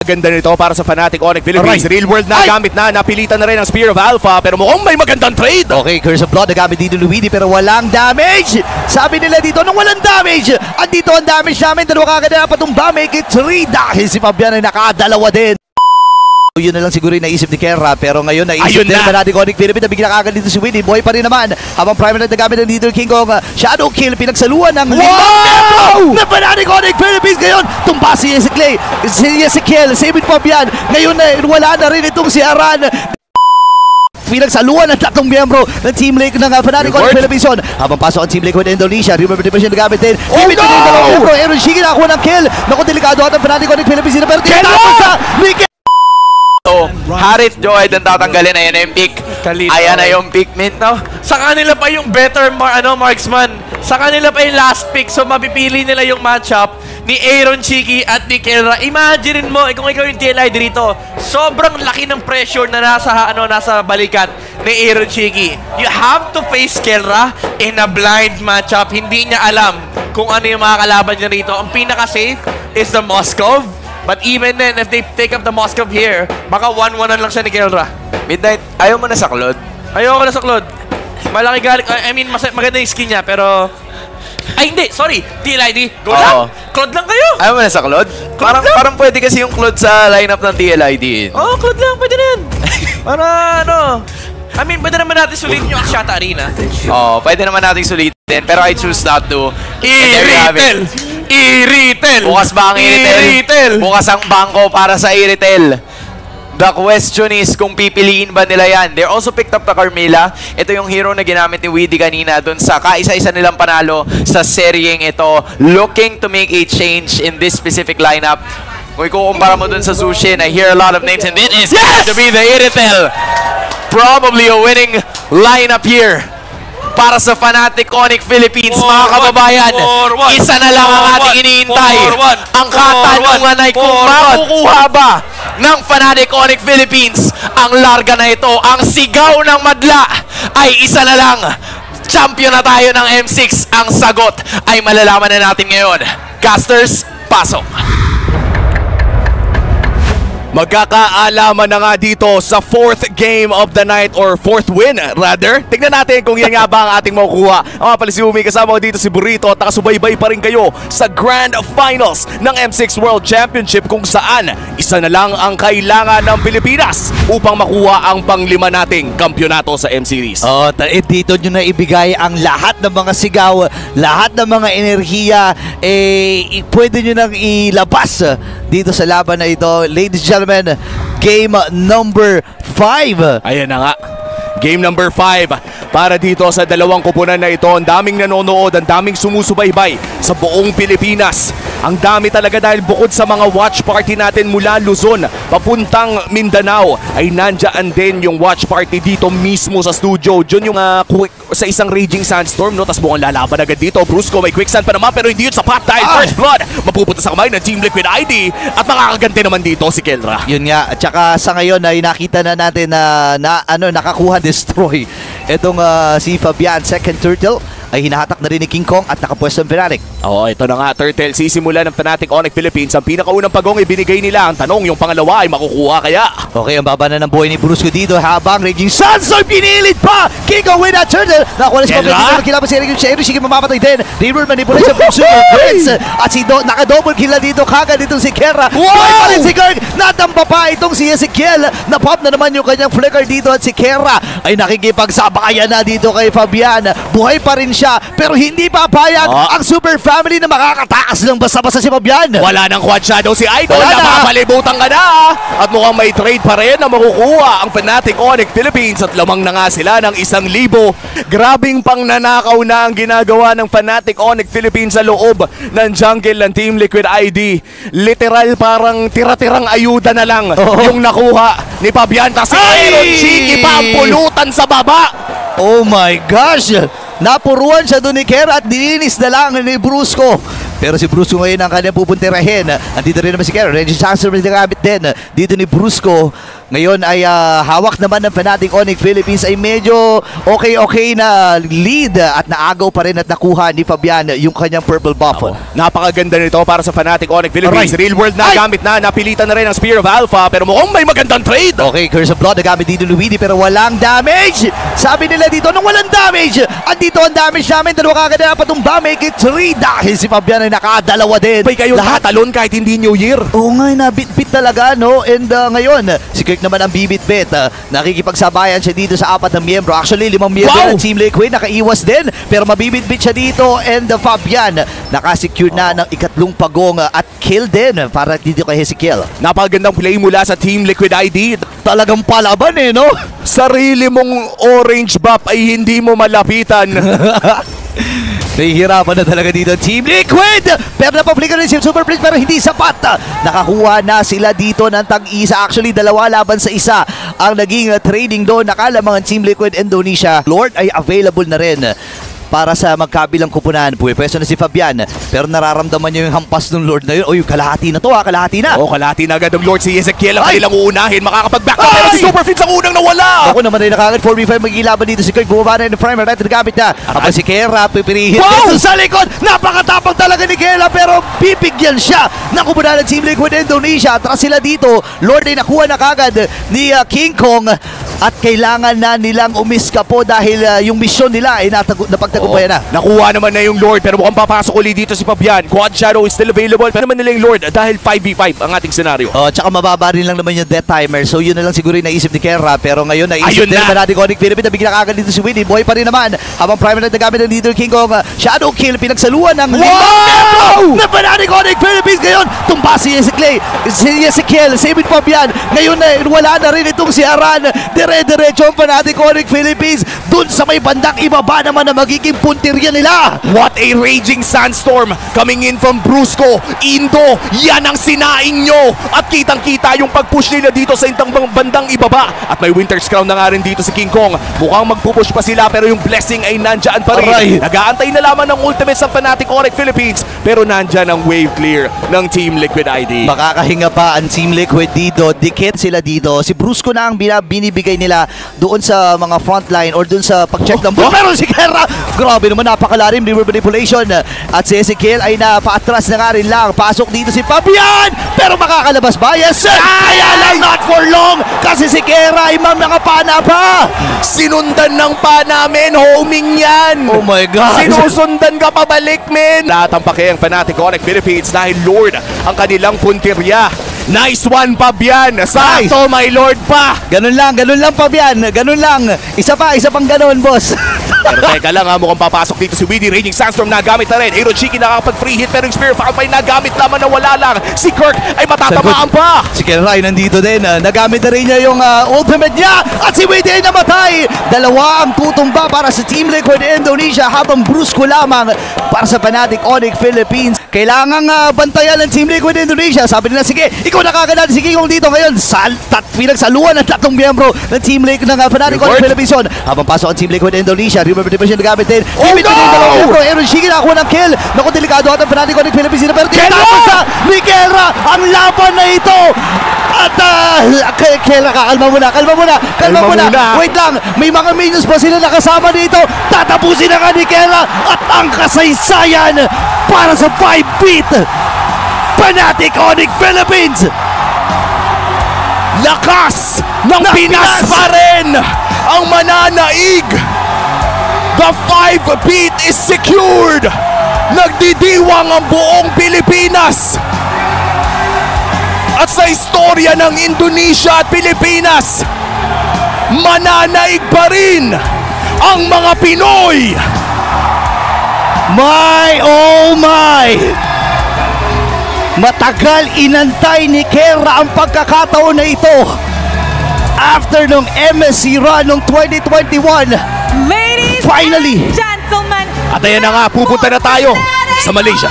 Ganda nito para sa Fnatic Onyx Philippines. Real world na gamit na. Napilitan na rin ang Spear of Alpha. Pero mukhang may magandang trade. Okay, Curse of Blood nagamit dito Luigi pero walang damage. Sabi nila dito nung walang damage. Andito ang damage namin. Dalawa kagad na patumba. Make it 3 dahil si Fabian ay nakadalawa din. Yun na lang siguro yung naisip ni Kerra pero ngayon naisip din Fnatic Onyx Philippines na bigla kagad dito si Winnie. Buhay pa rin naman habang Primal Knight nagamit ng dito King Kong. Shadow Kill pinagsaluan ng na Fnatic Onyx Philippines. Ngayon tumba si Ezekiel, Sabin Fabian. Ngayon wala na rin itong si Aran. Pinagsaluan ng tatlong miyembro ng Team Lake ng Fnatic Onyx Philippines. Habang pasok ang Team Lake with Indonesia, Remember Division nagamit din. Limit din yung dalawang miyembro. Aaron Shiki nakakuha ng kill. Naku, delikado at ang Fnatic Onyx Philippines pero tinatapos sa Miguel. Harit Joy ang tatanggalin. Ayan na yung pick. Ayan na yung pick mint, no? Sa kanila pa yung better marksman. Sa kanila pa yung last pick. So mapipili nila yung matchup ni Aaron Chiki at ni Kelra. Imagine mo, kung ikaw yung TLI dito, sobrang laki ng pressure na nasa balikat ni Aaron Chiki. You have to face Kelra in a blind matchup. Hindi niya alam kung ano yung mga kalaban niya rito. Ang pinaka-safe is the Moskov. But even then, if they take up the Moskov here, baka 1-1 lang siya ni Kelra. Midnight, ayaw mo na sa Claude? Ayoko na sa Claude. Malaki galing. I mean, maganda yung skin niya, pero... Ay, hindi. Sorry. TLID. Go lang. Claude lang kayo. Ayaw mo na sa Claude? Parang pwede kasi yung Claude sa lineup ng TLID. Oo, Claude lang. Pwede na yan. Para I mean, pwede naman natin sulitin yung Axiata Arena. Pwede naman natin sulitin. Pero I choose not to. I-retail! I-retail! Bukas ba ang i-retail? Bukas ang bangko para sa i-retail. The question is kung pipiliin ba nila yan. They also picked up the Carmilla. Ito yung hero na ginamit ni Weedy kanina dun sa kaisa-isa nilang panalo sa seryeng ito. Looking to make a change in this specific lineup. Kung ikukumpara mo dun sa Zushin, I hear a lot of names and it is going to be the i-retail. Probably a winning lineup here para sa Fnatic Onyx Philippines, mga kababayan. Isa na lang ang ating iniintay. Ang katanungan ay kung makukuha ba ng Fnatic Onyx Philippines ang larga na ito. Ang sigaw ng madla ay isa na lang. Champion na tayo ng M6. Ang sagot ay malalaman na natin ngayon. Casters, pasok. Magkakaalaman na nga dito sa 4th game of the night or 4th win rather. Tignan natin kung yan nga ba ang ating makukuha. Ang mga pala si Umi, kasama ko dito si Burrito at nakasubaybay pa rin kayo sa Grand Finals ng M6 World Championship kung saan isa na lang ang kailangan ng Pilipinas upang makuha ang panglima nating kampyonato sa M-Series. Dito nyo na ibigay ang lahat ng mga sigaw, lahat ng mga enerhiya, pwede nyo nang ilabas dito sa laban na ito. Ladies and gentlemen, game number 5. Ayan na nga. Game number 5 para dito sa dalawang kupunan na ito. Ang daming nanonood, ang daming sumusubaybay sa buong Pilipinas. Ang dami talaga dahil bukod sa mga watch party natin mula Luzon papuntang Mindanao ay nandiyan din yung watch party dito mismo sa studio. Diyon yung sa isang Raging Sandstorm, no? Tapos mukhang lalaban agad dito. Brusco may quicksand pa naman pero hindi yun sapat dahil First Blood mapupunta sa kamay ng Team Liquid ID at makakaganti naman dito si Kelra. Yun nga, at saka sa ngayon ay nakita na natin na nakakuha destroy itong si Fabian. Second turtle ay hinahatak na rin ni King Kong at nakapwesto ng Fnatic. Ito na nga, Turtle. Sisimula ng Fnatic Onyx Philippines. Ang pinakaunang pagong ibinigay nila. Ang tanong, yung pangalawa ay makukuha kaya? Okay, ang baba na ng buhay ni Brusco dito habang Raging Sandstorm pinilit pa! King Kong with that turtle! Nakuha na si Fabian dito. Kilaban si Aaron Shiki mamamatay din. Reroll manipulation from Super Prince. At si naka-double kill na dito kagad itong si Kerra. Buhay pa rin si Kirk! Natamba pa itong si Ezekiel. Napop na naman yung kanyang flicker dito at si Kerra ay nakikipagsabayan na dito kay Fabian. Buhay pa rin siya pero hindi papayag ang Super Family na makakatakas ng basta-basta si Fabian. Wala nang quad shadow si Idol. Napapalibutan ka na. At mukhang may trade pa rin na makukuha ang Fnatic Onyx Philippines at lamang na nga sila ng 1,000. Grabing pang nanakaw na ang ginagawa ng Fnatic Onyx Philippines sa loob ng jungle ng Team Liquid ID. Literal parang tira-tirang ayuda na lang yung nakuha ni Fabian. Kasi Aaron Shiki pa ang pulutan sa baba. Oh my gosh! Napuruan siya doon ni Kerra at dininis na lang ni Brusco. Pero si Brusco ngayon ang kanyang pupuntirahin. Andito rin naman si Kerra. Raging Sandstorm nagamit din dito ni Brusco. Ngayon ay hawak naman ng Fnatic Onyx Philippines ay medyo okay na lead at naagaw pa rin at nakuha ni Fabian yung kanyang purple buff. Napakaganda nito para sa Fnatic Onyx Philippines. Alright. Real world na gamit na, napilitan na rin ang Spear of Alpha, pero mukhang may magandang trade. Okay, Curse of Blood nagamit dito Luigi pero walang damage. Sabi nila dito nung walang damage, andito ang damage namin. Dalawa kagad na patumba, make it 3 dahil si Fabian ay nakadalawa din. Bay kayo tatalon kahit hindi New Year. Oo nga, nabit-bit talaga, no? And ngayon, si Kirk naman ang bibit-bit. Nakikipagsabayan siya dito sa 4 na miyembro. Actually, 5 miyembro ng Team Liquid. Nakaiwas din, pero mabibit-bit siya dito. And Fabian, nakasecure na ng ikatlong pagong at kill din para dito kay Hezekiel. Napakagandang play mula sa Team Liquid ID. Talagang palaban no? Sarili mong orange buff ay hindi mo malapitan. Nahihirapan na talaga dito Team Liquid, pero napaplikan rin si Super Prince pero hindi sapat. Nakakuha na sila dito ng tag-isa. Actually, 2 laban sa 1 ang naging trading doon. Nakala mga Team Liquid Indonesia Lord ay available na rin para sa magkabilang kupunan. Pwesto na si Fabian, pero nararamdaman niya yung hampas ng Lord na yun. O yung kalahati na to kalahati na. Oo, kalahati na agad ng Lord si Ezekiel. Ang kanilang uunahin, makakapag-back up, pero si Super Fritz ang unang nawala. Ako naman ay nakagad 4v5 magilaban dito si Kirk. Bumaba na yung primer, right, nagamit na. Habang si Kera, pipirihin dito sa likod. Napakatapang talaga ni Kera, pero bibigyan siya ng kupunan ng Team Liquid Indonesia. Atras sila dito. Lord ay nakuha na kagad ni King Kong. At kailangan na nilang umiskapo dahil yung mission nila ay napagtagumpayan na. Nakuha naman na yung Lord, pero mukhang papasok ulit dito si Fabian. Quad Shadow is still available. Pero naman nila yung Lord dahil 5v5 ang ating senaryo. Tsaka mababa rin lang naman yung death timer. So yun na lang siguro yung naisip ni Kera. Pero ngayon naisip din naman natin Onyx Philippines. Nabigyan na kagad dito si Winnie. Buhay pa rin naman. Habang primer na nagamit ng dito King Kong. Shadow kill. Pinagsaluan ng 5 metro na Fnatic Onyx Philippines. Ngayon, tumba si Ezekiel. Save it Fabian. Ngayon wala na rin itong si Aran. Dire-diretso ang Fnatic Onyx Philippines dun sa may bandang ibaba naman na magiging puntirya nila. What a raging sandstorm coming in from Brusco. Indo, yan ang sinaing nyo. At kitang-kita yung pag-push nila dito sa intang bandang ibaba. At may Winter's Crown na nga rin dito si King Kong. Mukhang magpupush pa sila pero yung blessing ay nandyan pa rin. Nag-aantay na lamang ng ultimate sa Fnatic Onyx Philippines pero nandyan ang wave clear ng Team Liquid ID. Makakahinga pa ang Team Liquid dito. Dikit sila dito. Si Brusco na ang binibigay nila doon sa mga frontline or doon sa pag-check ng ball. Pero si Kera, grabe naman, napakalarim, river manipulation. At si Ezekiel ay napaatras na nga rin lang. Pasok dito si Fabian, pero makakalabas ba? Yes, sir! Kaya lang, not for long, kasi si Kera ay mga pana pa. Sinundan ng pa namin, homing yan. Oh my God. Sinusundan ka pabalik, men. Natampake ang Fnatic Onyx Philippines dahil Lord ang kanilang puntirya. Nice one, Fabian. Sakto, my Lord pa. Ganun lang, Fabian. Ganun lang. Isa pang ganun, boss. Pero teka lang mukhang papasok dito si Weedy. Raging Sandstorm nagamit na rin. Aaron Cheeky nakakapag-free hit pero yung Spear of Alpha ay nagamit naman na wala lang. Si Kirk ay matatamaan pa. Si Kelray nandito din. Nagamit na rin niya yung ultimate niya. At si Weedy ay namatay. 2 ang tutumba para sa Team Liquid Indonesia habang Brusco lamang para sa Fnatic Onyx Philippines. Kailangang bantayan ng Team Liquid Indonesia. Sabi nila, sige, ikaw nakaganda si King Kong dito ngayon. Pinagsaluan ng 3 miyembro ng Team Liquid ng Fnatic Onyx Philippines. Habang pasok ang Team Liquid Indonesia, Retribution nagamit din. Aaron Cheeky nakakuha ng kill. Naku, delikado at ang Fnatic Onyx Philippines. Pero tinatapos sa ni Kera ang laban na ito. At Kera, kalma muna. Wait lang, may mga minions pa sila nakasama dito. Tatapusin na nga ni Kera at ang kasaysayan para sa 5 feet Fnatic Onyx Philippines. Lakas ng Pinas pa rin ang mananaig. The 5 beat is secured. Nagdidiwang ang buong Pilipinas. At sa istorya ng Indonesia at Pilipinas, mananaig pa rin ang mga Pinoy. My oh my! Matagal inantay ni Kera ang pagkakataon na ito. After nung MSC run nung 2021, Ladies finally, and gentlemen, At ayan na nga, pupunta na tayo sa Malaysia.